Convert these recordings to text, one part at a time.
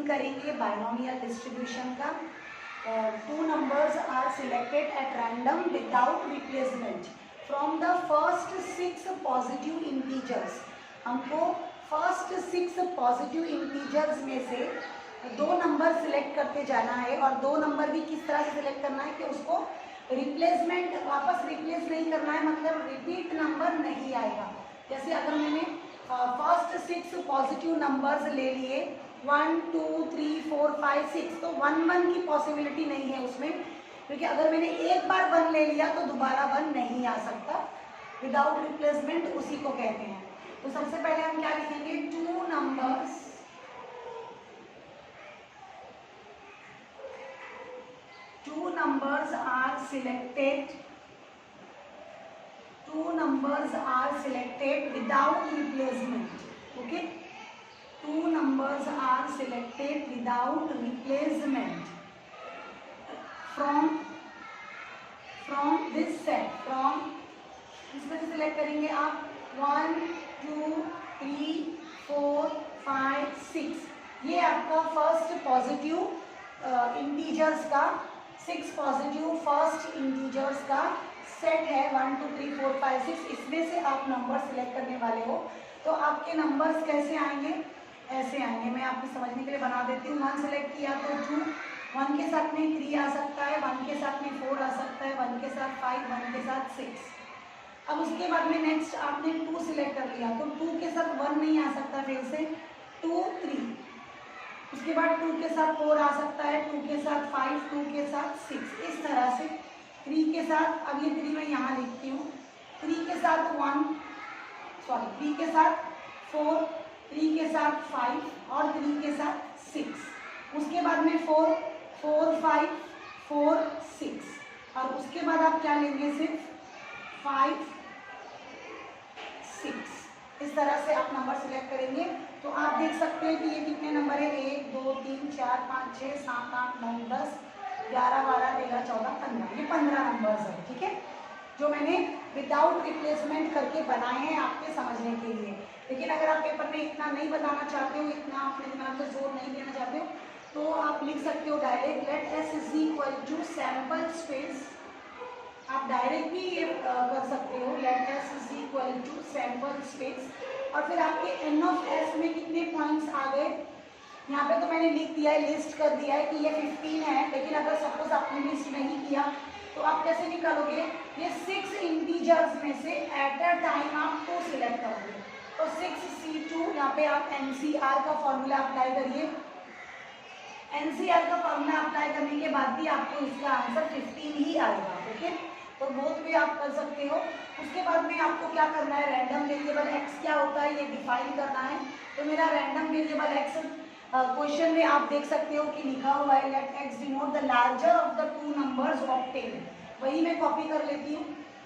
करेंगे binomial distribution का। Two numbers are selected at random without replacement from the first 6 positive integers. हमको first 6 positive integers में से 2 number select करते जाना है, और 2 नंबर भी किस तरह से सिलेक्ट करना है कि उसको रिप्लेसमेंट वापस रिप्लेस नहीं करना है, मतलब रिपीट नंबर नहीं आएगा। जैसे अगर मैंने फर्स्ट 6 पॉजिटिव नंबर्स ले लिए 1 2 3 4 5 6, तो 1 1 की पॉसिबिलिटी नहीं है उसमें, क्योंकि अगर मैंने एक बार 1 ले लिया तो दोबारा 1 नहीं आ सकता। विदाउट रिप्लेसमेंट उसी को कहते हैं। तो सबसे पहले हम क्या लिखेंगे, to numbers are selected without replacement. Okay, 2 numbers are selected without replacement from this set, from इसमें से सिलेक्ट करेंगे आप 1 2 3 4 5 6। ये आपका फर्स्ट पॉजिटिव इंटीजर्स का 6 पॉजिटिव फर्स्ट इंटीजर्स का सेट है 1 2 3 4 5 6। इसमें से आप नंबर सिलेक्ट करने वाले हो, तो आपके नंबर्स कैसे आएंगे, ऐसे आएंगे। मैं आपको समझने के लिए बना देती हूँ। 1 सेलेक्ट किया तो 2, 1 के साथ में 3 आ सकता है, 1 के साथ में 4 आ सकता है, 1 के साथ 5, 1 के साथ 6। अब उसके बाद में नेक्स्ट आपने 2 सिलेक्ट कर लिया, तो 2 के साथ 1 नहीं आ सकता, फिर से 2 3। उसके बाद 2 के साथ 4 आ सकता है, 2 के साथ 5, 2 के साथ 6, इस तरह से 3 के साथ। अब ये 3 मैं यहाँ लिखती हूँ, 3 के साथ 3 के साथ 4, 3 के साथ 5 और 3 के साथ 6। उसके बाद में 4 4 5 4 6, और उसके बाद आप क्या लेंगे, सिर्फ 5 6। इस तरह से आप नंबर सिलेक्ट करेंगे। तो आप देख सकते हैं कि ये कितने नंबर है, 1 2 3 4 5 6 7 8 9 10 11 12 13 14 15, ये 15 नंबर्स है। ठीक है, जो मैंने विदाउट रिप्लेसमेंट करके बनाए हैं आपके समझने के लिए। लेकिन अगर आप पेपर में इतना नहीं बताना चाहते हो, इतना अपने दिमाग पर जोर नहीं देना चाहते हो, तो आप लिख सकते हो direct let s is equal to sample space. आप डायरेक्ट भी ये कर सकते हो, let s is equal to sample space. और फिर आपके एन ऑफ एस में कितने पॉइंट्स आ गए, यहाँ पे तो मैंने लिख दिया है, लिस्ट कर दिया है कि ये 15 है। लेकिन अगर सपोज आपने लिस्ट नहीं किया तो आप कैसे निकालोगे, ये 6 इंटीजर्स में से एट अ टाइम आप 2 सिलेक्ट करोगे। तो 6C2, यहाँ पे आप NCR का फॉर्मूला अप्लाई करिए। NCR का फॉर्मूला अप्लाई करने के बाद भी आपको इसका आंसर 15 ही आएगा। ओके, तो बोथ भी आप कर सकते हो। उसके बाद में आपको क्या करना है, रैंडम वेरिएबल x क्या होता है ये डिफाइन करना है। तो मेरा रैंडम वेरिएबल x क्वेश्चन में आप देख सकते हो कि लिखा हुआ है let x denote the larger of the 2 numbers obtained. वही मैं कॉपी कर लेती हूँ,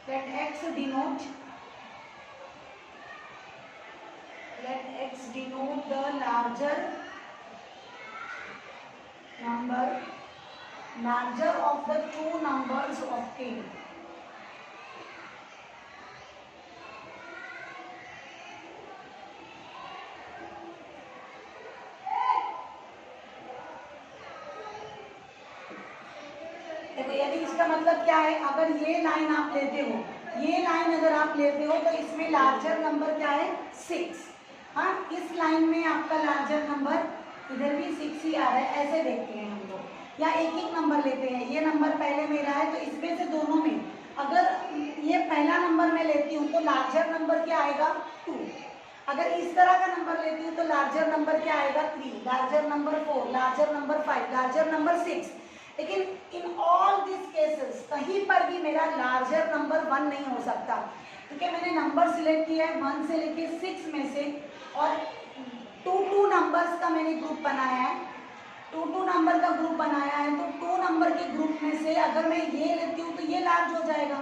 let x denote the larger of the 2 numbers obtained। देखो यदि इसका मतलब क्या है, अगर ये लाइन आप लेते हो, ये लाइन अगर आप लेते हो तो इसमें लार्जर नंबर क्या है, 6। हाँ, इस लाइन में आपका लार्जर नंबर इधर भी 6 ही आ रहा है, ऐसे देखते हैं हम लोग। या एक एक नंबर लेते हैं, ये नंबर पहले मेरा है, तो इसमें से दोनों में अगर ये पहला नंबर मैं लेती हूँ तो लार्जर नंबर क्या आएगा, 2। अगर इस तरह का नंबर लेती हूँ तो लार्जर नंबर क्या आएगा, 3, larger number 4, larger number 5, larger number 6। लेकिन इन ऑल दिस केसेस कहीं पर भी मेरा लार्जर नंबर 1 नहीं हो सकता, क्योंकि मैंने नंबर सिलेक्ट किया है 1 से लेके 6 में से, और 2 नंबर्स का मैंने ग्रुप बनाया है, 2 नंबर का ग्रुप बनाया है। तो 2 नंबर के ग्रुप में से अगर मैं ये लेती हूँ तो ये लार्ज हो जाएगा,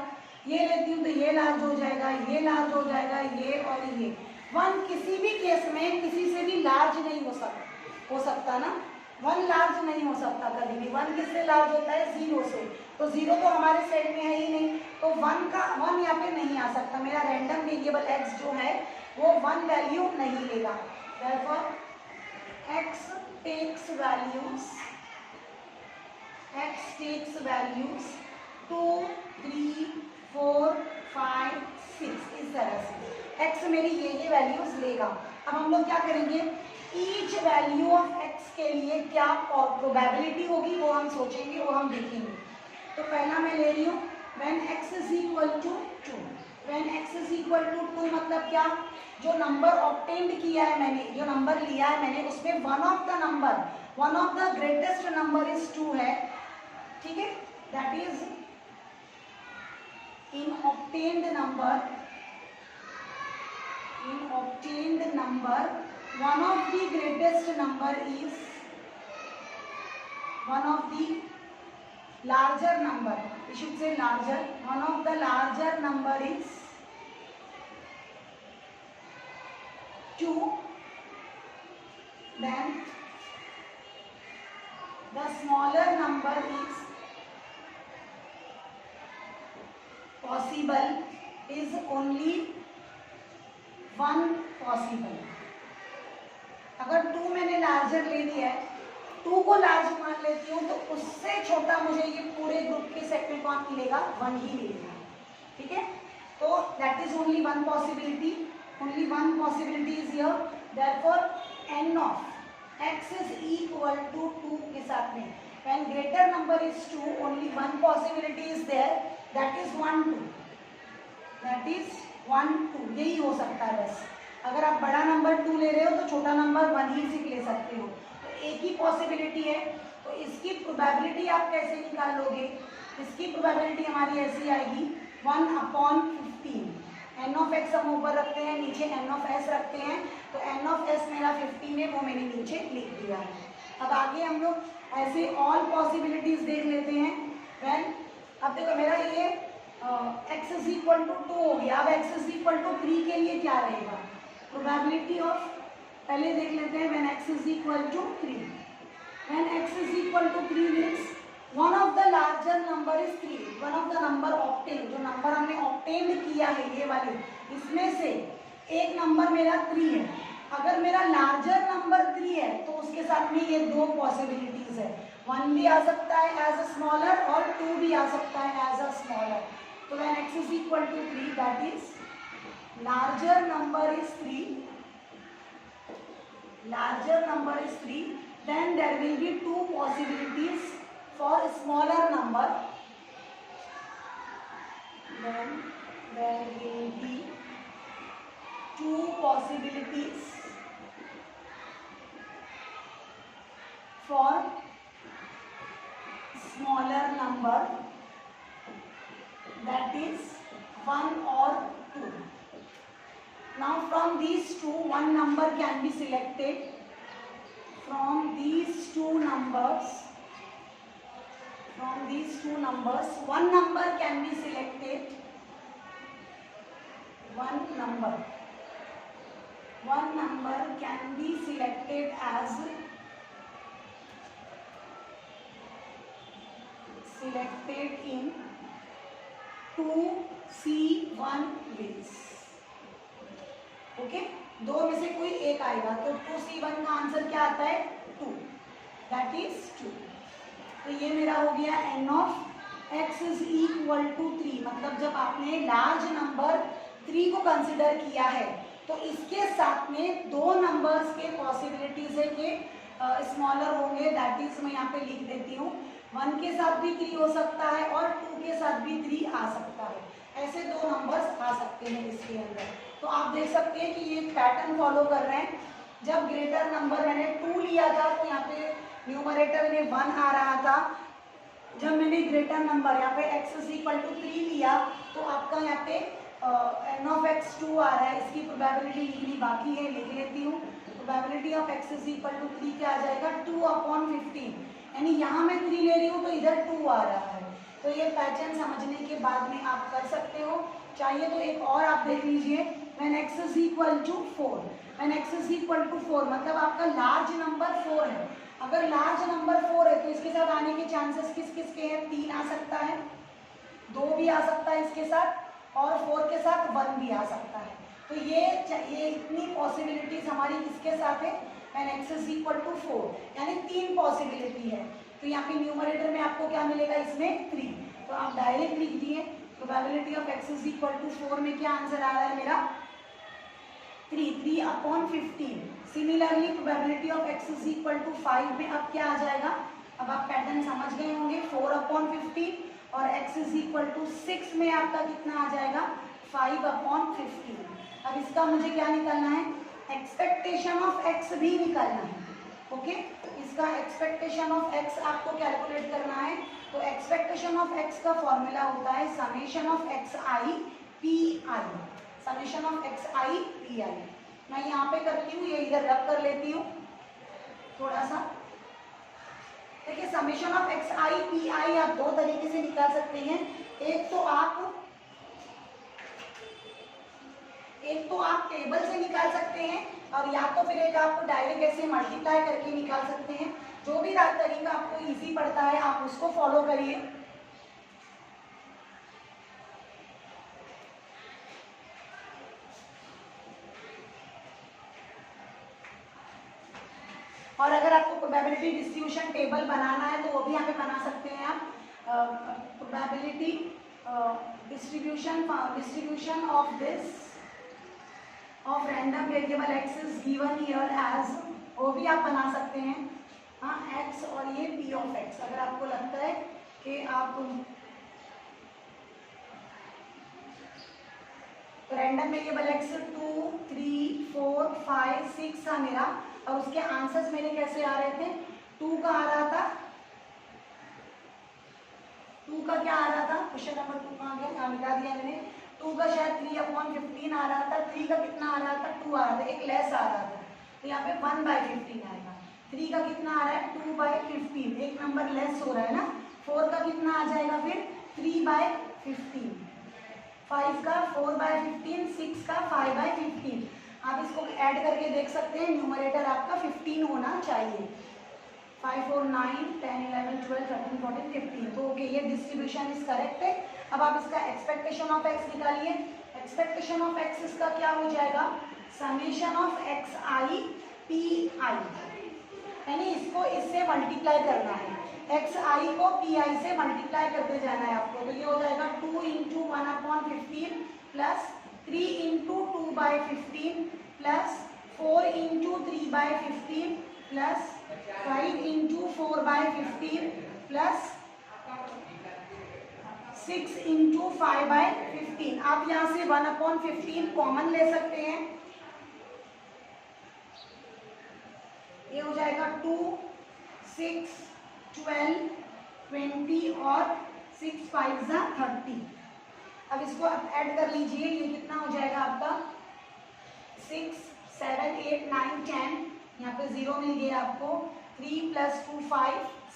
ये लेती हूँ तो ये लार्ज हो जाएगा, ये लार्ज हो जाएगा, ये और ये। 1 किसी भी केस में किसी से भी लार्ज नहीं हो सकता ना, 1 लार्ज नहीं हो सकता कभी भी। 1 किससे लार्ज होता है, 0 से। तो 0 तो हमारे सेट में है ही नहीं, तो 1 यहाँ पे नहीं आ सकता। मेरा रैंडम वेरिएबल x जो है वो 1 वैल्यू नहीं लेगा। Therefore x takes values 2, 3, 4, 5, 6 इस तरह से x मेरी ये वैल्यूज लेगा। अब हम लोग क्या करेंगे, ईच वैल्यू ऑफ x के लिए क्या प्रोबेबिलिटी होगी वो हम सोचेंगे, वो हम देखेंगे। तो पहला मैं ले रही हूँ when x is equal to 2। when x is equal to 2 मतलब क्या, जो नंबर ऑब्टेन्ड किया है मैंने, जो नंबर लिया है मैंने, उसमें one of the greatest number is 2 है, ठीक है। That is in obtained number one of the greatest number is one of the larger number, we should say larger, one of the larger number is 2, then the smaller number is possible is only 1 possible। अगर 2 मैंने larger ले लिया है, 2 को large मान लेती हूँ, तो उससे छोटा मुझे ये पूरे ग्रुप के सेट में कौन मिलेगा, 1 ही मिलेगा, ठीक है। तो that is only 1 possibility, only 1 possibility is here. Therefore n of x is equal to 2 के साथ में when greater number is 2 only 1 possibility is there, that is 1 2, that is 1 2, यही हो सकता है बस। अगर आप बड़ा नंबर 2 ले रहे हो तो छोटा नंबर 1 ही सिर्फ ले सकते हो, तो एक ही पॉसिबिलिटी है। तो इसकी प्रोबेबिलिटी आप कैसे निकाल लोगे, इसकी प्रोबेबिलिटी हमारी ऐसी आएगी 1/15। n ऑफ x हम ऊपर रखते हैं, नीचे n ऑफ s रखते हैं, तो n ऑफ s मेरा 15 है, वो मैंने नीचे लिख दिया है। अब आगे हम लोग ऐसे ऑल पॉसिबिलिटीज देख लेते हैं। व्हेन, अब देखो मेरा ये x इज इक्वल टू 2 हो गया। अब x इज इक्वल टू 3 के लिए क्या रहेगा, प्रोबेबिलिटी ऑफ, पहले देख लेते हैं when x is equal to 3। When x is equal to 3 means one of the larger number is 3, one of the number obtain, जो नंबर हमने ऑब्टेन किया है ये वाले, इसमें से एक नंबर मेरा 3 है। अगर मेरा लार्जर नंबर 3 है तो उसके साथ में ये 2 पॉसिबिलिटीज है, 1 भी आ सकता है एज अ स्मॉलर और 2 भी आ सकता है एज अ स्मॉलर। तो when x is equal to 3 that is larger number is 3, larger number is 3, then there will be 2 possibilities for smaller number, then there will be 2 possibilities for smaller number, that is 1 or 2. Now from these two, one number can be selected. From these two numbers, one number can be selected. One number can be selected as selected in 2C1 ways. Okay, दो में से कोई एक आएगा, तो 2C1 का answer क्या आता है 2, दैट इज 2। तो ये मेरा हो गया n of x is equal to 3, मतलब जब आपने लार्ज नंबर 3 को कंसिडर किया है तो इसके साथ में 2 नंबर्स के पॉसिबिलिटीज है कि स्मॉलर होंगे, दैट इज मैं यहाँ पे लिख देती हूँ, 1 के साथ भी 3 हो सकता है और 2 के साथ भी 3 आ सकता है, ऐसे 2 नंबर्स आ सकते हैं इसके अंदर। तो आप देख सकते हैं कि ये पैटर्न फॉलो कर रहे हैं। जब ग्रेटर नंबर मैंने 2 लिया था तो यहाँ पे न्यूमरेटर में 1 आ रहा था। जब मैंने ग्रेटर नंबर यहाँ पे x इज इक्वल टू 3 लिया तो आपका यहाँ पे n ऑफ x 2 आ रहा है। इसकी प्रोबेबिलिटी लिखनी बाकी है, लिख लेती हूँ। Probability of x is equal to 3 क्या आ जाएगा 2/15, यानी यहाँ मैं 3 ले रही हूँ तो इधर 2 आ रहा है। तो ये पैटर्न समझने के बाद में आप कर सकते हो। चाहिए तो एक और आप देख लीजिए, when x is equal to 4, when x is equal to 4 मतलब आपका लार्ज नंबर 4 है। अगर लार्ज नंबर 4 है तो इसके साथ आने के चांसेस किस किस के हैं, 3 आ सकता है, 2 भी आ सकता है इसके साथ, और 4 के साथ 1 भी आ सकता है। तो ये इतनी पॉसिबिलिटीज हमारी किसके साथ है, when x is equal to 4, यानी 3 पॉसिबिलिटी है। तो यहाँ पे न्यूमरेटर में आपको क्या मिलेगा, इसमें 3, तो आप डायरेक्ट लिख दिए probability of x is equal to 4 में क्या आंसर आ रहा है मेरा 3 upon 15। Similarly probability of x is equal to 5 में अब क्या आ जाएगा, अब आप पैटर्न समझ गए होंगे, 4 अपॉन 15 और x इज इक्वल टू 6 में आपका कितना आ जाएगा 5 अपॉन 15। अब इसका मुझे क्या निकालना है, एक्सपेक्टेशन ऑफ x भी निकालना है। ओके, इसका एक्सपेक्टेशन ऑफ x आपको कैलकुलेट करना है। तो एक्सपेक्टेशन ऑफ x का फॉर्मूला होता है summation of xi pi, summation of xi pi। मैं यहाँ पे करती हूँ, ये इधर रब कर लेती हूँ थोड़ा सा। देखिए समेशन ऑफ xi pi आप दो तरीके से निकाल सकते हैं। एक तो आप टेबल से निकाल सकते हैं, और या तो फिर एक आप डायरेक्ट ऐसे मल्टीप्लाई करके निकाल सकते हैं। जो भी तरीका आपको इजी पड़ता है आप उसको फॉलो करिए। और अगर आपको प्रोबेबिलिटी डिस्ट्रीब्यूशन टेबल बनाना है तो वो भी यहाँ पे बना सकते हैं आप। Probability distribution of this of random variable x is given here as, वो भी आप बना सकते हैं। हाँ, x और ये p ऑफ x। अगर आपको लगता है कि आप रैंडम वेरिएबल x 2 3 4 5 6 था मेरा, और उसके आंसर्स मेरे कैसे आ रहे थे, 2 का आ रहा था, 2 का क्या आ रहा था, क्वेश्चन नंबर 2 कहाँ गया, यहाँ मिटा दिया मैंने। 2 का शायद 3 अपॉन 15 आ रहा था, 3 का कितना आ रहा था 2 आ रहा था, एक लेस आ रहा था, तो यहाँ पे 1/15 आएगा। 3 का कितना आ रहा है 2/15, एक नंबर लेस हो रहा है ना। 4 का कितना आ जाएगा फिर 3/15, 5 का 4/15, 6 का 5/15। आप इसको ऐड करके देख सकते हैं, न्यूमरेटर आपका 15 होना चाहिए। 5 4 9 10 11 12 13 14 15। तो ओके, ये डिस्ट्रीब्यूशन इज करेक्ट है। अब आप इसका एक्सपेक्टेशन ऑफ x निकालिए। एक्सपेक्टेशन ऑफ x इसका क्या हो जाएगा, समेशन ऑफ xi pi, यानी इसको इससे मल्टीप्लाई करना है, xi को pi से मल्टीप्लाई करते जाना है आपको। तो ये हो जाएगा 2 into 1/15 plus 3 into 2/15 plus 4 into 3/15 plus 5 into 4/15 plus 6 into 5/15। आप यहाँ से 1/15 कॉमन ले सकते हैं, ये हो जाएगा 2 6 12 20 और 6 5 30। अब इसको आप ऐड कर लीजिए, ये कितना हो जाएगा आपका 6 7 8 9 10, यहाँ पे 0 मिल गया आपको, 3 + 2 5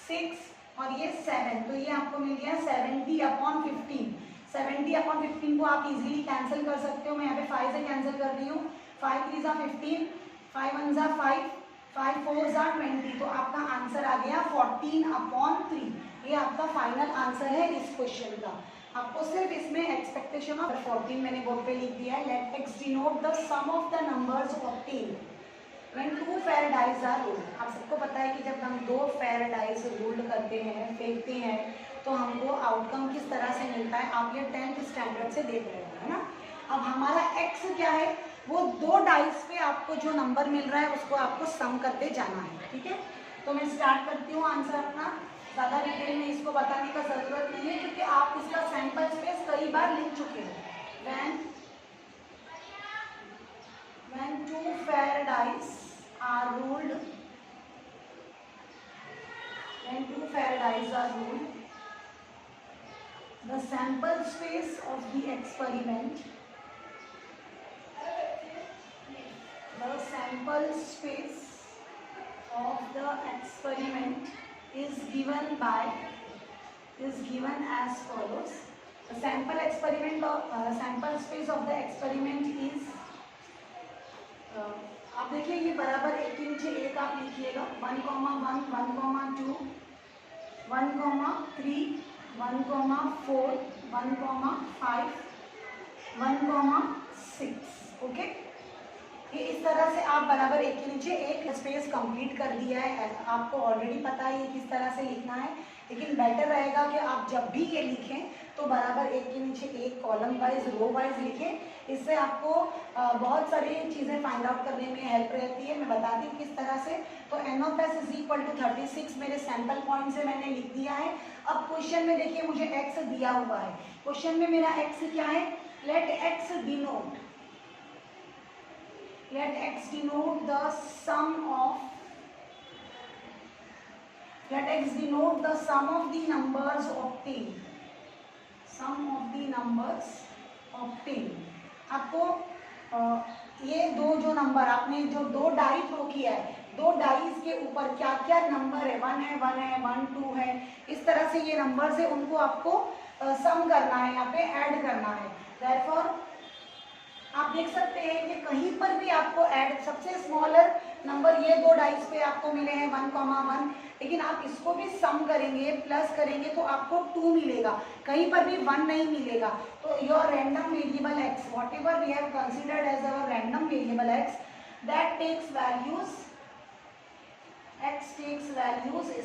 6 और ये 7, तो ये आपको मिल गया 70/15। 70/15 को आप इजीली कैंसिल कर सकते हो। मैं यहाँ पे 5 से कैंसिल कर रही हूँ, 5 3 = 15, 5 1 = 5, 5 4 = 20। तो आपका आंसर आ गया 14/3। ये आपका फाइनल आंसर है इस क्वेश्चन का। आपको सिर्फ इसमें एक्सपेक्टेशन ऑफ 14 मैंने बोर्ड पे लिख दिया है। Let x denote the sum of the numbers obtained when 2 fair dice are rolled. आप सबको पता है कि जब हम 2 फेराडाइज रोल्ड करते हैं, फेंकते हैं, तो हमको आउटकम किस तरह से मिलता है, आप ये 10th स्टैंडर्ड से देख रहे हो, है ना। अब हमारा x क्या है, वो 2 डाइस पे आपको जो नंबर मिल रहा है उसको आपको सम करते जाना है, ठीक है। तो मैं स्टार्ट करती हूँ आंसर अपना। ज़्यादा डिटेल में इसको बताने का ज़रूरत नहीं है, क्योंकि आप इसका सैंपल स्पेस कई बार लिख चुके हैं। When 2 Faradays are ruled, the sample space of the experiment is given as follows. The sample space of the experiment is, आप देखिए ये बराबर एक के नीचे एक आप लिखिएगा, 1, 1, 1, 2, 1, 3, 1, 4, 1, 5, 1, 6। ओके, ये इस तरह से आप बराबर एक के नीचे एक स्पेस कंप्लीट कर दिया है। आपको ऑलरेडी पता है ये किस तरह से लिखना है, लेकिन बेटर रहेगा कि आप जब भी ये लिखें तो बराबर एक के नीचे एक कॉलम वाइज रो वाइज लिखें। इससे आपको बहुत सारी चीज़ें फाइंड आउट करने में हेल्प रहती है। मैं बताती हूँ किस तरह से। तो n of s is equal to 36 मेरे सैंपल पॉइंट से मैंने लिख दिया है। अब क्वेश्चन में देखिए मुझे x दिया हुआ है। क्वेश्चन में मेरा x क्या है, let x denote the sum of the numbers obtained. आपको ये जो नंबर आपने जो दो डाई थ्रो किया है, दो डाइस के ऊपर क्या क्या नंबर है, 1 है 1 2 है, इस तरह से ये नंबर्स है, उनको आपको सम करना है, यहाँ पे ऐड करना है। देयरफॉर आप देख सकते हैं कि कहीं पर भी आपको ऐड, सबसे स्मॉलर नंबर ये दो डाइस पे आपको मिले हैं 1,1, लेकिन आप इसको भी सम करेंगे, प्लस करेंगे तो आपको 2 मिलेगा, कहीं पर भी 1 नहीं मिलेगा। तो your random variable x, whatever we have considered as our random variable x, that takes values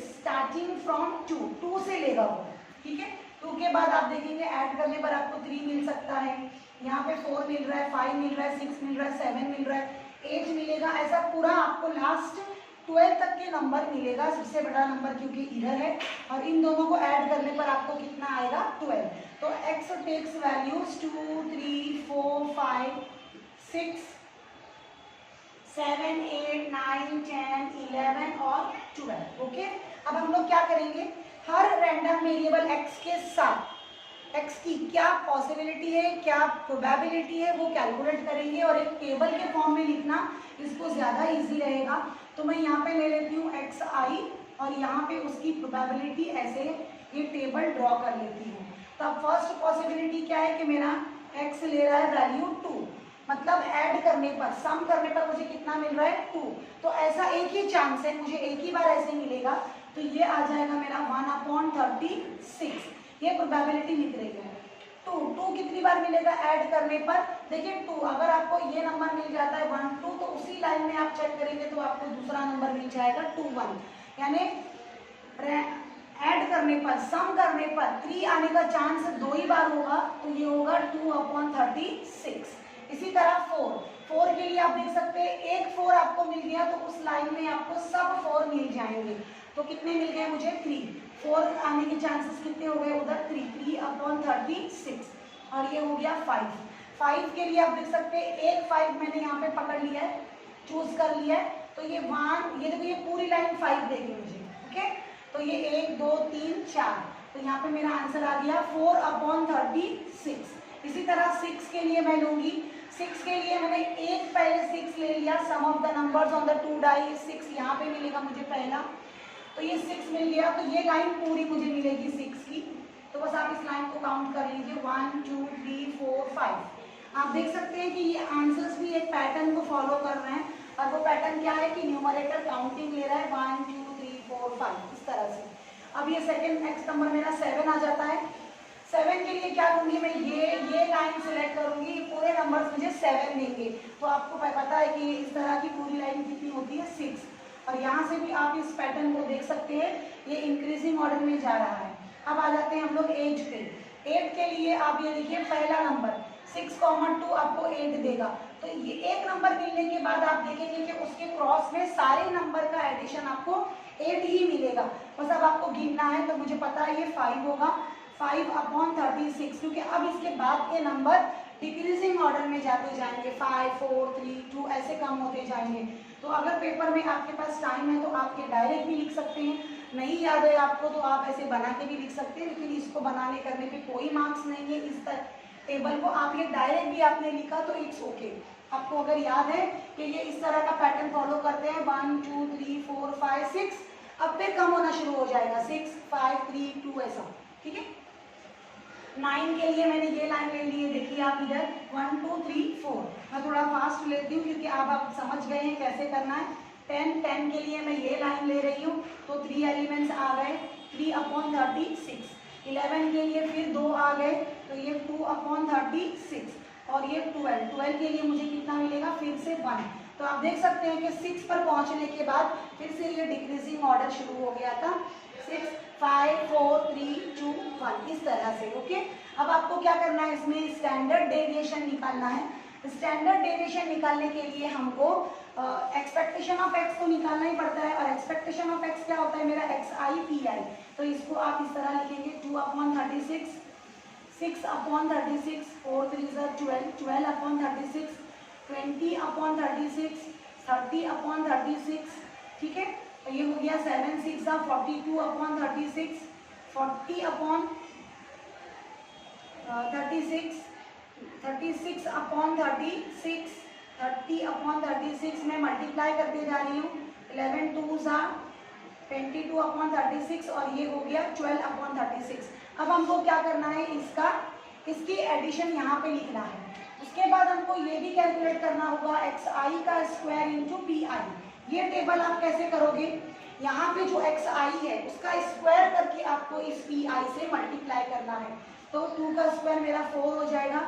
starting from 2 से लेगा वो, ठीक है। 2 के बाद आप देखेंगे ऐड करने पर आपको 3 मिल सकता है, यहाँ पे 4 मिल रहा है, 5 मिल रहा है, 6 मिल रहा है, 7 मिल रहा है, 8 मिलेगा। ऐसा पूरा आपको लास्ट 12 तक के नंबर मिलेगा, सबसे बड़ा नंबर क्योंकि इधर है, और इन दोनों को ऐड करने पर आपको कितना आएगा, 12। तो x टेक्स वैल्यूज 2 3 4 5 6 7 8 9 10 11 और 12। ओके, अब हम लोग क्या करेंगे, हर रैंडम वेरिएबल x के साथ x की क्या पॉसिबिलिटी है, क्या प्रोबेबिलिटी है, वो कैलकुलेट करेंगे और एक टेबल के फॉर्म में लिखना इसको ज़्यादा इजी रहेगा। तो मैं यहाँ पे ले लेती हूँ xi और यहाँ पे उसकी प्रोबेबिलिटी ऐसे ये टेबल ड्रॉ कर लेती हूँ। तो अब फर्स्ट पॉसिबिलिटी क्या है कि मेरा x ले रहा है वैल्यू 2, मतलब ऐड करने पर, सम करने पर मुझे कितना मिल रहा है, 2। तो ऐसा एक ही चांस है, मुझे एक ही बार ऐसे मिलेगा, तो ये आ जाएगा मेरा 1/36, ये प्रोबेबिलिटी लिख रही है। 2 कितनी बार मिलेगा ऐड करने पर, देखिए 2, अगर आपको ये नंबर मिल जाता है 1 2, तो उसी लाइन में आप चेक करेंगे तो आपको दूसरा नंबर मिल जाएगा 2 1, यानी ऐड करने पर, सम करने पर 3 आने का चांस 2 ही बार होगा, तो ये होगा 2/36। इसी तरह 4 के लिए आप देख सकते हैं एक 4 आपको मिल गया तो उस लाइन में आपको सब 4 मिल जाएंगे, तो कितने मिल गए मुझे, 3। 4 आने के चांसेस कितने हो गए उधर, 3/36, और ये हो गया 5 के लिए आप देख सकते हैं एक 5 मैंने यहाँ पे पकड़ लिया है, चूज कर लिया है, तो ये 1, ये देखो ये पूरी लाइन 5 देगी मुझे, ओके। तो ये 1 2 3 4, तो यहाँ पे मेरा आंसर आ गया 4/36। इसी तरह 6 के लिए मैं लूंगी, 6 के लिए मैंने एक पहले 6 ले लिया, sum of the numbers on the 2 die 6 यहाँ पे मिलेगा मुझे पहला, तो ये 6 मिल गया, तो ये लाइन पूरी मुझे मिलेगी 6 की। तो बस आप इस लाइन को काउंट कर लीजिए, 1 2 3 4 5। आप देख सकते हैं कि ये आंसर्स भी एक पैटर्न को फॉलो कर रहे हैं, और वो पैटर्न क्या है कि न्यूमरेटर काउंटिंग ले रहा है 1 2 3 4 5 इस तरह से। अब ये सेकंड नेक्स्ट नंबर मेरा 7 आ जाता है। 7 के लिए क्या करूँगी मैं, ये लाइन सिलेक्ट करूँगी, पूरे नंबर्स मुझे 7 देंगे, तो आपको पता है कि इस तरह की पूरी लाइन कितनी होती है, 6। और यहाँ से भी आप इस पैटर्न को देख सकते हैं, ये इंक्रीजिंग ऑर्डर में जा रहा है। अब आ जाते हैं हम लोग 8 पे। 8 के लिए आप ये देखिए पहला नंबर 6,2 आपको 8 देगा, तो ये एक नंबर मिलने के बाद आप देखेंगे कि उसके क्रॉस में सारे नंबर का एडिशन आपको 8 ही मिलेगा। बस अब आपको गिनना है, तो मुझे पता है ये 5 होगा, 5/36, क्योंकि अब इसके बाद के नंबर डिक्रीजिंग ऑर्डर में जाते जाएंगे, 5 4 3 2 ऐसे कम होते जाएंगे। तो अगर पेपर में आपके पास टाइम है तो आप ये डायरेक्ट भी लिख सकते हैं, नहीं याद है आपको तो आप ऐसे बना के भी लिख सकते हैं, लेकिन इसको बनाने करने पे कोई मार्क्स नहीं है। इस टेबल को आप ये डायरेक्ट भी आपने लिखा तो इट्स ओके। आपको अगर याद है कि ये इस तरह का पैटर्न फॉलो करते हैं, 1 2 3 4 5 6, अब फिर कम होना शुरू हो जाएगा, 6 5 3 2 ऐसा, ठीक है। 9 के लिए मैंने ये लाइन ले ली है, देखिए आप इधर 1 2 3 4, मैं थोड़ा फास्ट लेती हूँ क्योंकि आप समझ गए हैं कैसे करना है। 10 के लिए मैं ये लाइन ले रही हूँ, तो 3 एलिमेंट्स आ गए, 3/36। 11 के लिए फिर 2 आ गए, तो ये 2/36। और ये 12 के लिए मुझे कितना मिलेगा, फिर से 1। तो आप देख सकते हैं कि 6 पर पहुंचने के बाद फिर से ये डिक्रीजिंग ऑर्डर शुरू हो गया था, 6 5 4 3 2 1 इस तरह से। ओके, अब आपको क्या करना है, इसमें स्टैंडर्ड डेविएशन निकालना है। स्टैंडर्ड डेविएशन निकालने के लिए हमको एक्सपेक्टेशन ऑफ एक्स को निकालना ही पड़ता है, और एक्सपेक्टेशन ऑफ एक्स क्या होता है मेरा, एक्स आई पी आई। तो इसको आप इस तरह लिखेंगे 2/36, 6/36, 4 3 12, 12/36, 20/36, 30/36, ठीक है। तो ये हो गया 7 6 42/36, 40/36, 36/36, 30/36 में मल्टीप्लाई करते जा रही हूँ, 11 2 22/36 और ये हो गया 12/36। अब हमको क्या करना है, इसकी एडिशन यहाँ पे लिखना है। उसके बाद हमको ये भी कैलकुलेट करना होगा एक्स आई का स्क्वायर इंटू पी आई। ये टेबल आप कैसे करोगे, यहाँ पे जो एक्स आई है उसका स्क्वायर करके आपको इस पी आई से मल्टीप्लाई करना है। तो 2 का स्क्वायर मेरा 4 हो जाएगा,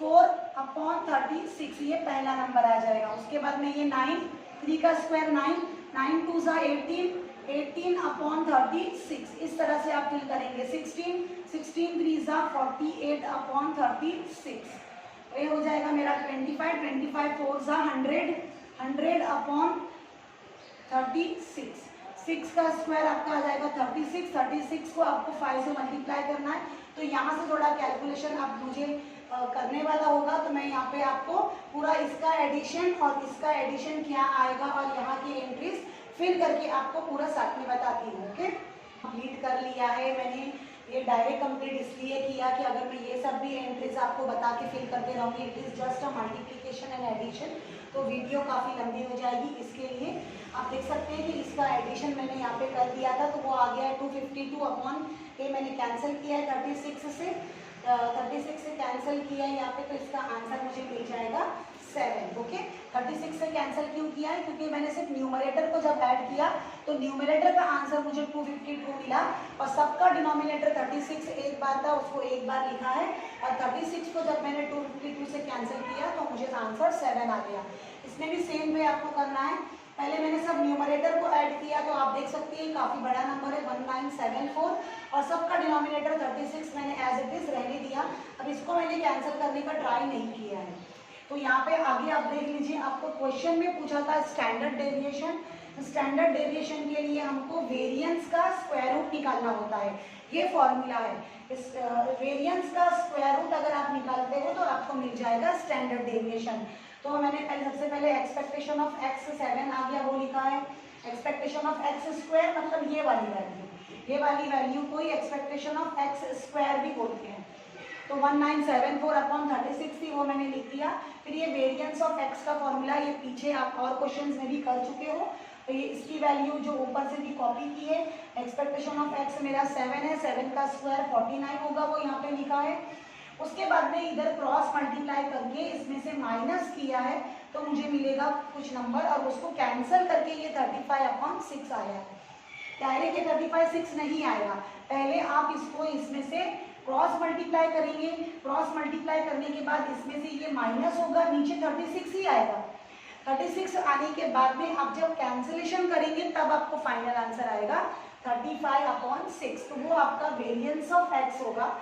4/36 ये पहला नंबर आ जाएगा। उसके बाद में ये 9, 3 का स्क्वायर 9, 9 2 18, 18/36 इस तरह से आप फिल करेंगे। 16 3 48/36 ये हो जाएगा मेरा 25, 25 4 100, 100/36। 6 का स्क्वायर आपका आ जाएगा 36, 36 को आपको 5 से मल्टीप्लाई करना है। तो यहाँ से थोड़ा कैलकुलेशन आप मुझे करने वाला होगा, तो मैं यहाँ पे आपको पूरा इसका एडिशन और इसका एडिशन क्या आएगा और यहाँ की एंट्रीज फिल करके आपको पूरा साथ में बताती हूँ। ओके, कंप्लीट कर लिया है मैंने। ये डायरेक्ट कंप्लीट इसलिए किया कि अगर मैं ये सब भी एंट्रीज आपको बता के फिल करते रहूँगी, it is just a multiplication and addition, तो वीडियो काफ़ी लंबी हो जाएगी। इसके लिए आप देख सकते हैं कि इसका एडिशन मैंने यहाँ पे कर दिया था, तो वो आ गया है 252 मैंने कैंसिल किया है 36 से, 36 से कैंसिल किया है यहाँ पे, तो इसका आंसर मुझे मिल जाएगा 7। ओके, 36 से कैंसिल क्यों किया है, क्योंकि मैंने सिर्फ न्यूमरेटर को जब ऐड किया तो न्यूमरेटर का आंसर मुझे 252 मिला, और सबका डिनोमिनेटर 36 एक बार था, उसको एक बार लिखा है, और 36 को जब मैंने 252 से कैंसिल किया तो मुझे आंसर 7 आ गया। इसमें भी सेम वे आपको करना है। पहले मैंने सब न्यूमरेटर को ऐड किया, तो आप देख सकते हैं काफ़ी बड़ा नंबर है 1974, और सबका डिनोमिनेटर 36 मैंने एज इट इज रहने दिया। अब इसको मैंने कैंसिल करने का ट्राई नहीं किया है। तो यहाँ पे आगे आप देख लीजिए, आपको क्वेश्चन में पूछा था स्टैंडर्ड डेविएशन। स्टैंडर्ड डेविएशन के लिए हमको वेरिएंस का स्क्वायर रूट निकालना होता है, ये फॉर्मूला है। इस वेरिएंस का स्क्वायर रूट अगर आप निकालते हो तो आपको मिल जाएगा स्टैंडर्ड डेविएशन। तो मैंने सबसे पहले एक्सपेक्टेशन ऑफ एक्स 7 आ गया, वो लिखा है। एक्सपेक्टेशन ऑफ एक्स स्क्वायर मतलब ये वाली वैल्यू को ही एक्सपेक्टेशन ऑफ एक्स स्क्वायर भी बोलते हैं। तो 1974/36 थी, वो मैंने लिख दिया। फिर ये वेरिएंस ऑफ एक्स का फॉर्मूला ये पीछे आप और क्वेश्चंस में भी कर चुके हो, तो ये इसकी वैल्यू जो ऊपर से भी कॉपी की है। एक्सपेक्टेशन ऑफ एक्स मेरा 7 है, 7 का स्क्वायर 49 होगा, वो यहाँ पे लिखा है। उसके बाद में इधर क्रॉस मल्टीप्लाई करके इसमें से माइनस किया है, तो मुझे मिलेगा कुछ नंबर, और उसको कैंसिल करके ये 35/6 आया। डायरेक्ट ये 35/6 नहीं आएगा, पहले आप इसको इसमें से क्रॉस मल्टीप्लाई करेंगे। क्रॉस मल्टीप्लाई करने के बाद इसमें से ये माइनस होगा, नीचे 36 ही आएगा। 36 आने के बाद में आप जब कैंसिलेशन करेंगे तब आपको फाइनल आंसर आएगा 35/6। तो वो आपका वेरिएंस ऑफ एक्स होगा।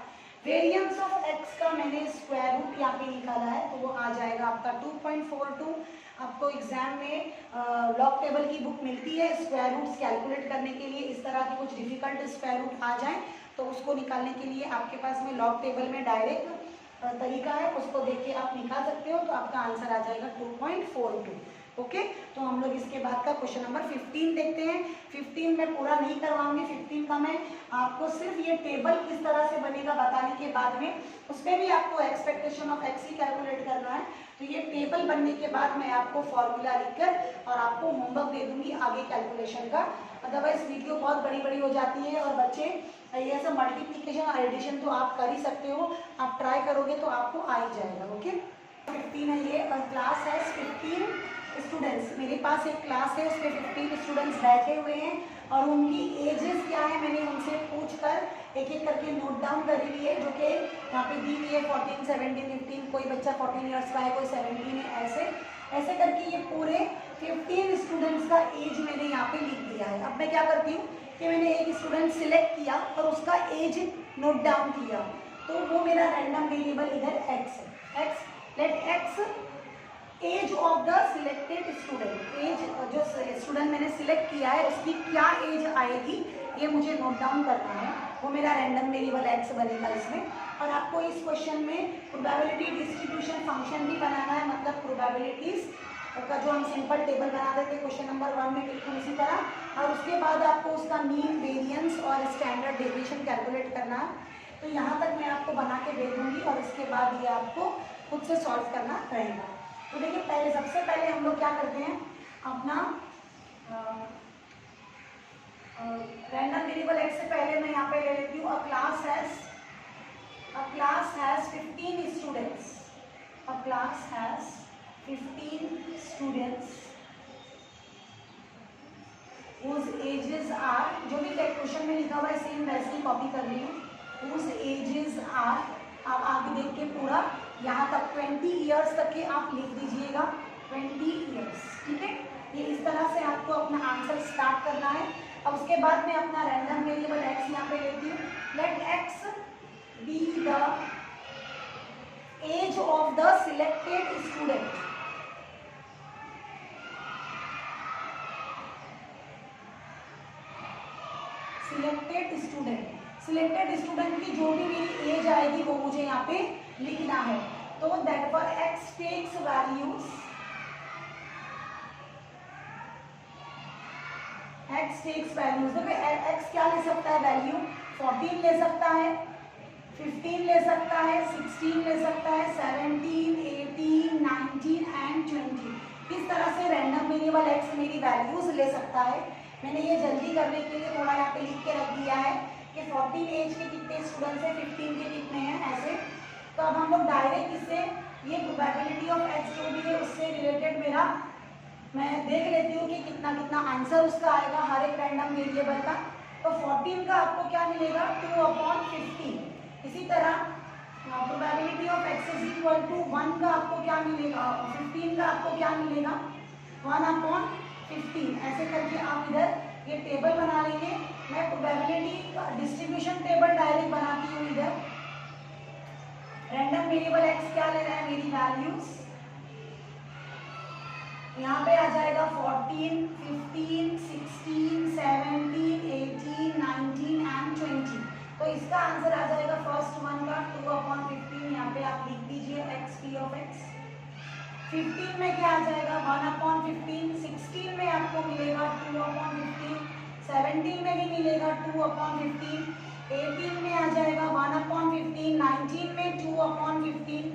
वेरिएंस ऑफ एक्स का मैंने स्क्वायर रूट यहाँ पे निकाला है, तो वो आ जाएगा आपका 2.42। आपको एग्जाम में लॉग टेबल की बुक मिलती है स्क्वायर रूट्स कैलकुलेट करने के लिए। इस तरह के कुछ डिफिकल्ट स्क्वायर रूट आ जाए तो उसको निकालने के लिए आपके पास में लॉग टेबल में डायरेक्ट तरीका है, उसको देख के आप निकाल सकते हो, तो आपका आंसर आ जाएगा 2.42। ओके, तो हम लोग इसके बाद का क्वेश्चन नंबर 15 देखते हैं। 15 में पूरा नहीं करवाऊंगी, 15 का मैं आपको सिर्फ ये टेबल किस तरह से बनेगा बताने के बाद में, उसमें भी आपको expectation of x he calculate करना है। तो ये टेबल बनने के बाद मैं आपको फॉर्मूला लिखकर और आपको होमवर्क दे दूंगी आगे कैलकुलेशन का। अदरवाइज वीडियो बहुत बड़ी हो जाती है, और बच्चे ये सब मल्टीप्लिकेशन और एडिशन तो आप कर ही सकते हो, आप ट्राई करोगे तो आपको आ ही जाएगा। ओके, 15 है ये, और क्लास है 15 स्टूडेंट्स। मेरे पास एक क्लास है, उसमें 15 स्टूडेंट्स बैठे हुए हैं, और उनकी एजेस क्या है मैंने उनसे पूछकर एक एक करके नोट डाउन करी हुई है, जो कि यहाँ पे दी हुई है 14, 17, 15, कोई बच्चा 14 ईयर्स का है, कोई 17 है, ऐसे ऐसे करके ये पूरे 15 स्टूडेंट्स का एज मैंने यहाँ पे लिख दिया है। अब मैं क्या करती हूँ कि मैंने एक स्टूडेंट सिलेक्ट किया और उसका एज नोट डाउन किया, तो वो मेरा रैंडम वेरिएबल इधर x है। x let x age of the selected student, age जो स्टूडेंट मैंने सिलेक्ट किया है उसकी क्या एज आएगी ये मुझे नोट डाउन करना है, वो मेरा रैंडम वेरिएबल x बनेगा इसमें। और आपको इस क्वेश्चन में प्रोबेबिलिटी डिस्ट्रीब्यूशन फंक्शन भी बनाना है, मतलब प्रोबेबिलिटीज का जो हम सिंपल टेबल बना देते हैं क्वेश्चन नंबर 1 में, बिल्कुल इसी तरह। और उसके बाद आपको उसका मीन, वेरिएंस और स्टैंडर्ड डेविएशन कैलकुलेट करना है। तो यहाँ तक मैं आपको बना के दे दूँगी और इसके बाद ये आपको खुद से सॉल्व करना रहेगा। तो देखिए पहले, सबसे पहले हम लोग क्या करते हैं, अपना रैंडम वेरिएबल x से पहले मैं यहाँ पे ले लेती हूँ अ class has 15 students, a class has 15 students whose ages are, जो भी क्वेश्चन में लिखा हुआ है सेम वैसे ही कॉपी कर रही हूँ, whose ages are, आप आगे देख के पूरा यहाँ तक 20 ईयर्स तक के आप लिख दीजिएगा, 20 ईयर्स, ठीक है। ये इस तरह से आपको अपना आंसर स्टार्ट करना है। अब उसके बाद मैं अपना रैंडम वेरिएबल x यहाँ पे लेती हूँ, let x be the age of the selected student, selected student की जो भी मेरी एज आएगी वो मुझे यहाँ पे लिखना है। तो that for x takes values, देखो x क्या ले सकता है वैल्यू, 14 ले सकता है, 15 ले सकता है, 16 ले सकता है, 17, 18, 19 एंड 20। इस तरह से रैंडम वेरिएबल x मेरी वैल्यूज ले सकता है। मैंने ये जल्दी करने के लिए थोड़ा यहाँ पे लिख के रख दिया है कि 14 एज के कितने स्टूडेंट्स हैं, 15 के कितने हैं, ऐसे। तो अब हम लोग डायरेक्ट इससे ये प्रोबेबिलिटी ऑफ x जो भी है उससे रिलेटेड मेरा मैं देख लेती हूँ कि कितना कितना आंसर उसका आएगा हर एक रैंडम वेरिएबल का। तो 14 का आपको क्या मिलेगा, 2/15। इसी तरह probability of x is equal to 1 का आपको क्या मिलेगा, 15 का आपको क्या मिलेगा, 1/15। ऐसे करके आप इधर ये टेबल बना लेंगे। मैं प्रोबेबिलिटी का डिस्ट्रीब्यूशन टेबल डायरेक्ट बनाती हूँ इधर। रैंडम वेरिएबल x क्या ले रहा है, मेरी वैल्यूज यहाँ पे आ जाएगा 14, 15, 16, 17, 18, 19 एंड 20। तो इसका आंसर आ जाएगा फर्स्ट वन का 2/15। यहाँ पे आप लिख दीजिए x p of x। 15 में क्या आ जाएगा, 1/15। 16 में आपको मिलेगा 2/15, 17 में भी मिलेगा 2/15, 18 में आ जाएगा 1/15, 19 में 2/15,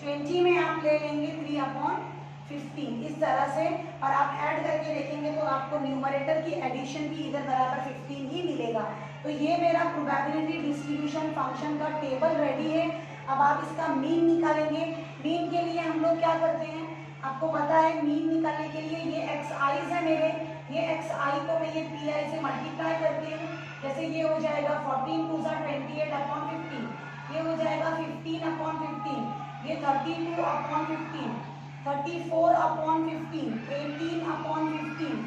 20 में आप ले लेंगे 3/15। इस तरह से, और आप ऐड करके देखेंगे तो आपको न्यूमरेटर की एडिशन भी इधर बराबर 15 ही मिलेगा। तो ये मेरा प्रोबेबिलिटी डिस्ट्रीब्यूशन फंक्शन का टेबल रेडी है। अब आप इसका मीन निकालेंगे। मीन के लिए हम लोग क्या करते हैं, आपको पता है मीन निकालने के लिए ये एक्स आईज है मेरे, ये एक्स आई को मैं ये पी आई से मल्टीप्लाई करती हूँ। जैसे ये हो जाएगा 14 2 28/15, ये हो जाएगा 15/15, ये 32/15, 34/15, 18/15,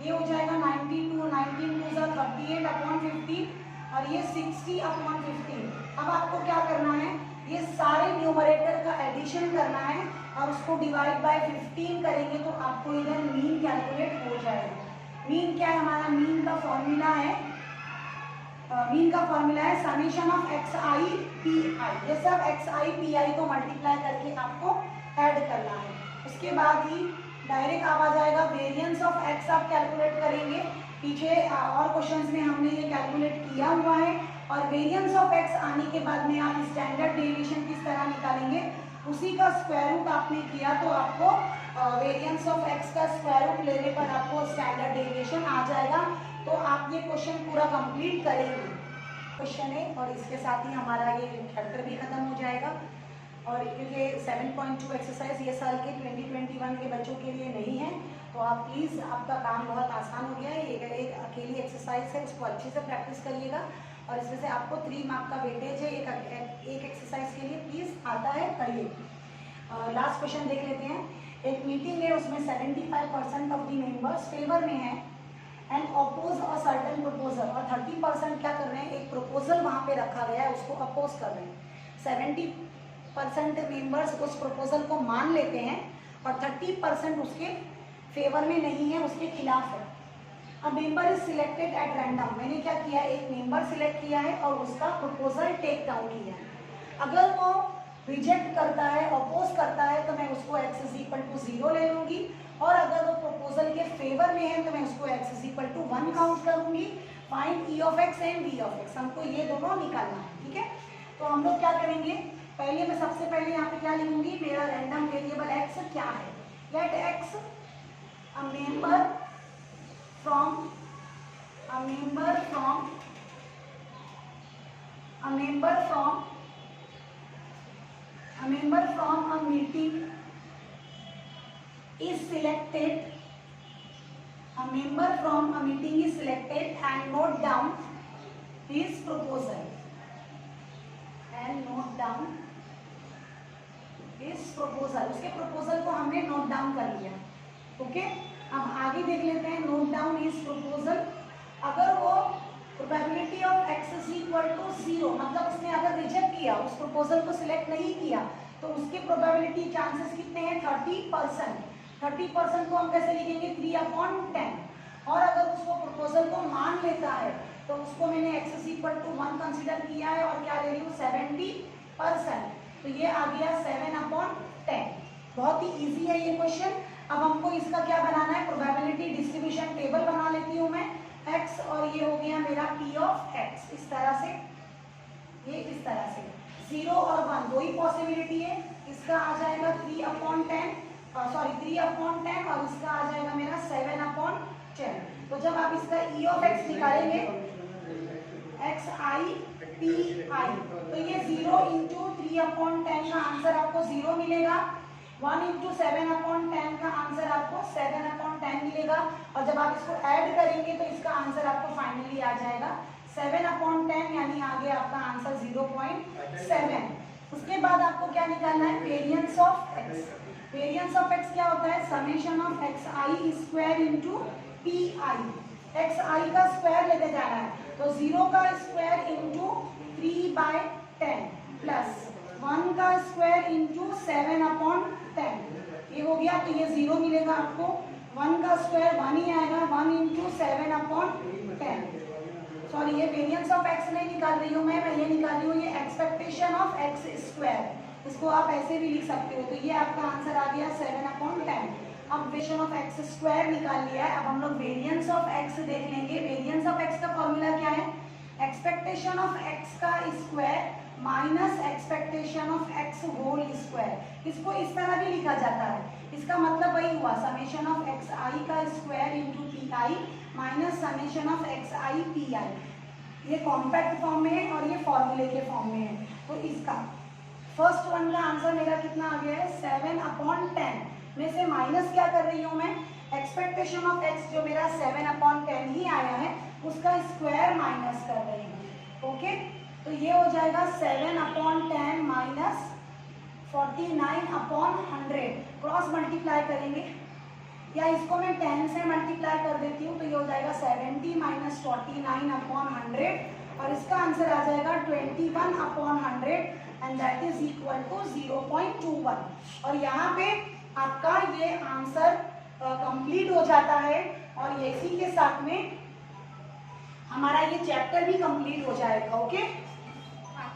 ये हो जाएगा 92, 19 2 38/15 और ये 60/15। अब आपको क्या करना है, ये सारे न्यूमरेटर का एडिशन करना है और उसको डिवाइड बाय 15 करेंगे तो आपको इधर मीन कैलकुलेट हो जाएगा। मीन क्या है हमारा, मीन का फॉर्मूला है summation of x I P I. ये सब एक्स आई पी आई को मल्टीप्लाई करके आपको ऐड करना है। उसके बाद ही डायरेक्ट आप आ जाएगा वेरिएंस ऑफ एक्स आप कैलकुलेट करेंगे। पीछे और क्वेश्चंस में हमने ये कैलकुलेट किया हुआ है। और वेरिएंस ऑफ एक्स आने के बाद में आप स्टैंडर्ड डेविएशन किस तरह निकालेंगे, उसी का स्क्वायर रूट आपने किया तो आपको वेरिएंस ऑफ एक्स का स्क्वायर रूट लेने पर आपको स्टैंडर्ड डेविएशन आ जाएगा। तो आप ये क्वेश्चन पूरा कंप्लीट करेंगे, क्वेश्चन है, और इसके साथ ही हमारा ये चैप्टर भी खत्म हो जाएगा। और क्योंकि 7.2 एक्सरसाइज ये साल के 2021 के बच्चों के लिए नहीं है, तो आप प्लीज़, आपका काम बहुत आसान हो गया है। ये एक अकेली एक्सरसाइज है, उसको अच्छे से प्रैक्टिस करिएगा और इसमें से आपको 3 मार्क का वेटेज है एक एक्सरसाइज के लिए। प्लीज़ आता है करिए। लास्ट क्वेश्चन देख लेते हैं। एक मीटिंग है, उसमें 75% ऑफ द मेंबर्स फेवर में है and oppose a certain proposal, और 30% क्या कर रहे हैं, एक प्रपोजल वहाँ पे रखा गया है, उसको अपोज कर रहे हैं। 70% मेंबर्स उस प्रपोजल को मान लेते हैं और 30% उसके फेवर में नहीं है, उसके खिलाफ है। अब member is selected at random, मैंने क्या किया, एक मेंबर सिलेक्ट किया है और उसका प्रपोजल टेक डाउन किया है। अगर वो रिजेक्ट करता है, अपोज करता है, तो मैं उसको x इज इक्वल टू 0 ले लूँगी, और अगर वो प्रपोजल के फेवर में है तो मैं उसको x is equal to 1 count करूँगी। Find e of x and v of x, हमको ये दोनों निकालना है, ठीक है। तो हम लोग क्या करेंगे, पहले मैं सबसे पहले यहाँ पे क्या लिखूंगी, मेरा रैंडम वेरिएबल x क्या है। Let x a member from a meeting is selected. A member from a meeting is selected and note down his proposal. उसके प्रपोजल को हमने नोट डाउन कर लिया। ओके, अब आगे देख लेते हैं। नोट डाउन हिज प्रपोजल, अगर वो probability of x is equal to 0, मतलब उसने अगर रिजेक्ट किया, उस प्रपोजल को सिलेक्ट नहीं किया, तो उसके प्रोबेबिलिटी चांसेस कितने हैं, 30%। 30% को हम कैसे लिखेंगे, 3/10। और अगर उसको प्रपोजल को मान लेता है तो उसको मैंने x is equal to 1 consider किया है और क्या ले रही हूँ, 70%। तो ये आ गया 7/10। बहुत ही इजी है ये क्वेश्चन। अब हमको इसका क्या बनाना है, प्रोबेबिलिटी डिस्ट्रीब्यूशन टेबल बना लेती हूँ मैं। x और ये हो गया मेरा p ऑफ x, इस तरह से, ये इस तरह से 0 और 1 दो ही पॉसिबिलिटी है। इसका आ जाएगा 3/10 और इसका आ जाएगा मेरा 7/10। तो जब आप इसका e ऑफ x निकालेंगे, xi pi, तो ये 0 इंटू 3/10 का आंसर आपको 0 मिलेगा। 1 इंटू 7/10 का आंसर आपको 7/10 मिलेगा। और जब आप इसको ऐड करेंगे तो इसका आंसर आपको फाइनली आ जाएगा 7/10, यानी आ गया आपका आंसर 0.7। उसके बाद आपको क्या निकालना है, variance of x। Variance of x क्या होता है, summation of xi square into pi। xi का स्क्वायर लेके जाना है, तो 0 का स्क्वायर इंटू 3/10 प्लस 1 का स्क्वायर इंटू 7/10, ये हो गया। तो ये 0 मिलेगा आपको। 1 का स्क्वायर 1 ही आएगा, 1 इंटू 7/10। सॉरी, ये वेरिएंस ऑफ x नहीं निकाल रही हूँ मैं ये निकाल रही हूँ ये एक्सपेक्टेशन ऑफ x स्क्वायर। इसको आप ऐसे भी लिख सकते हो। तो ये आपका आंसर आ गया 7/10। अब वेरिएशन ऑफ x स्क्वायर निकाल लिया है। अब हम लोग वेरिएंस ऑफ x देख लेंगे। वेरिएंस ऑफ x का फॉर्मूला क्या है, एक्सपेक्टेशन ऑफ x का square minus expectation of x whole square. इसको इस तरह भी लिखा जाता है। इसका मतलब वही हुआ, समेशन ऑफ xi का square into pi minus summation of xi pi। ये कॉम्पैक्ट फॉर्म में है और ये फॉर्मूले के फॉर्म में है। तो इसका फर्स्ट वन का आंसर मेरा कितना आ गया है, 7/10 में से माइनस क्या कर रही हूँ मैं, एक्सपेक्टेशन ऑफ x जो मेरा 7/10 ही आया है, उसका स्क्वायर माइनस कर रही हूँ। ओके, तो ये हो जाएगा 7/10 माइनस 49/100। क्रॉस मल्टीप्लाई करेंगे, या इसको मैं 10 से मल्टीप्लाई कर देती हूँ, तो ये हो जाएगा 70 माइनस 49/100 और इसका आंसर आ जाएगा 21/100 and that is equal to 0.21। और यहाँ पे आपका ये आंसर कंप्लीट हो जाता है और इसी के साथ में हमारा ये चैप्टर भी कंप्लीट हो जाएगा। ओके।